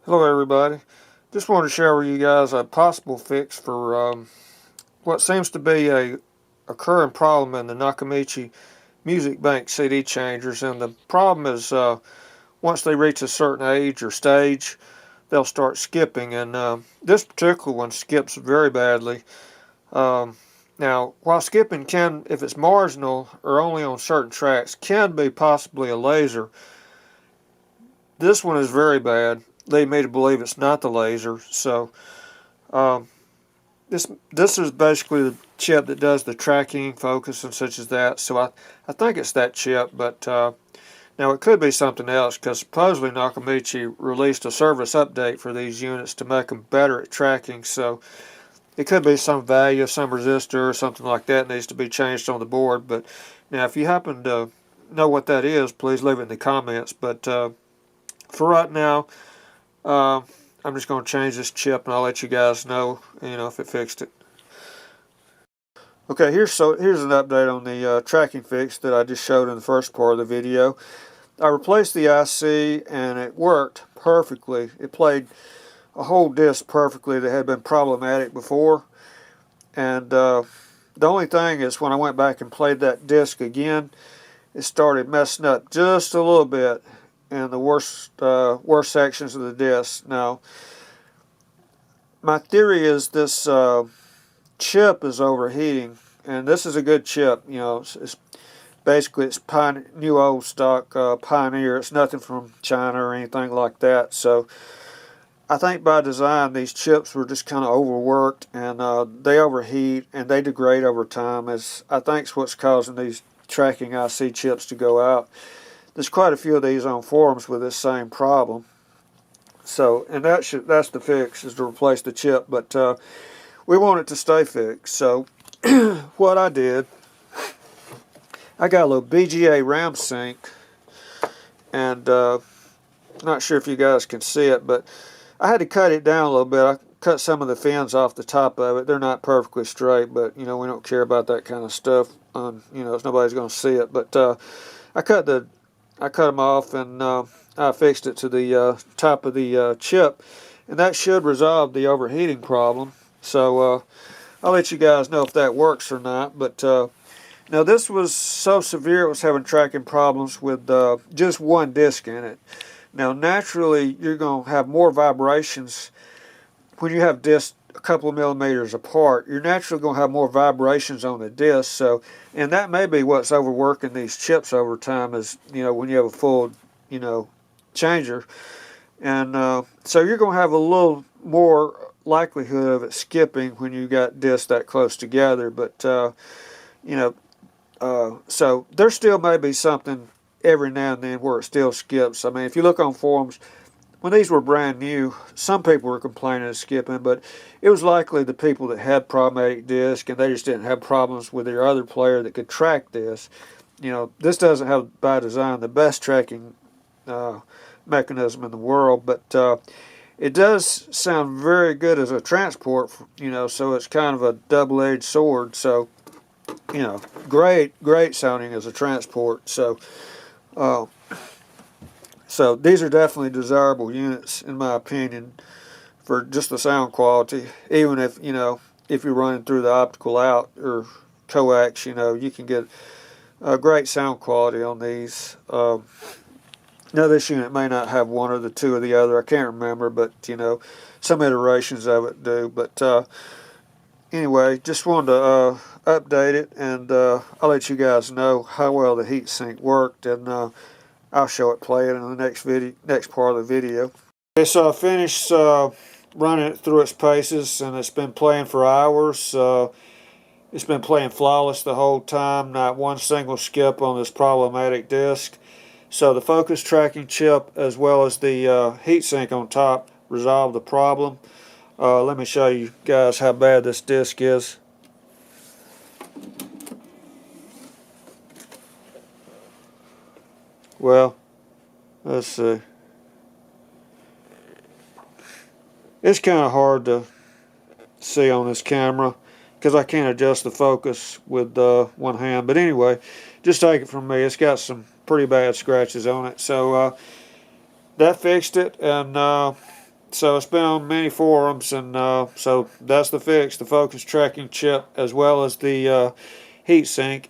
Hello everybody. Just wanted to share with you guys a possible fix for what seems to be a occurring problem in the Nakamichi Musicbank CD changers. And the problem is once they reach a certain age or stage, they'll start skipping. And this particular one skips very badly. Um, Now, while skipping can, if it's marginal or only on certain tracks, can be possibly a laser, this one is very bad. Lead me to believe it's not the laser. So um, this is basically the chip that does the tracking, focus, and such as that. So I think it's that chip, but now it could be something else because supposedly Nakamichi released a service update for these units to make them better at tracking. So it could be some value, some resistor, or something like that needs to be changed on the board. But now, if you happen to know what that is, please leave it in the comments. But for right now, I'm just going to change this chip, and I'll let you guys know, if it fixed it. Okay, here's an update on the tracking fix that I just showed in the first part of the video. I replaced the IC, and it worked perfectly. It played a whole disc perfectly that had been problematic before. And the only thing is when I went back and played that disc again, it started messing up just a little bit in the worst sections of the disc. Now, my theory is this chip is overheating, and this is a good chip. It's basically new old stock Pioneer. It's nothing from China or anything like that. So I think by design these chips were just kind of overworked, and they overheat and they degrade over time. As I think is what's causing these tracking IC chips to go out. There's quite a few of these on forums with this same problem. So, and that's the fix, is to replace the chip, but we want it to stay fixed. So what I did, I got a little BGA RAM sink, and not sure if you guys can see it, but I had to cut it down a little bit. I cut some of the fins off the top of it. They're not perfectly straight, but we don't care about that kind of stuff. Nobody's going to see it. But I cut them off, and I fixed it to the top of the chip, and that should resolve the overheating problem. So I'll let you guys know if that works or not. But now this was so severe it was having tracking problems with just one disc in it. Now naturally you're going to have more vibrations when you have discs a couple of millimeters apart. You're naturally going to have more vibrations on the disc. So, and that may be what's overworking these chips over time, is when you have a full changer. And so you're going to have a little more likelihood of it skipping when you got discs that close together. But so there still may be something every now and then where it still skips. I mean, if you look on forums, when these were brand new, some people were complaining of skipping, but it was likely the people that had problematic disc and they just didn't have problems with their other player that could track this. This doesn't have, by design, the best tracking mechanism in the world, but it does sound very good as a transport, so it's kind of a double-edged sword. So, great sounding as a transport. So, so these are definitely desirable units, in my opinion, for just the sound quality. Even if if you're running through the optical out or coax, you can get a great sound quality on these. Now this unit may not have one or the two or the other. I can't remember, but some iterations of it do. But anyway, just wanted to update it, and I'll let you guys know how well the heatsink worked, and I'll show it playing in the next part of the video. Okay, so I finished running it through its paces, and it's been playing for hours. It's been playing flawless the whole time, not one single skip on this problematic disc. So the focus tracking chip as well as the heatsink on top resolved the problem. Let me show you guys how bad this disc is. Well, let's see. It's kind of hard to see on this camera because I can't adjust the focus with one hand. But anyway, just take it from me. It's got some pretty bad scratches on it. So that fixed it, and So it's been on many forums, and so that's the fix, the focus tracking chip as well as the heatsink.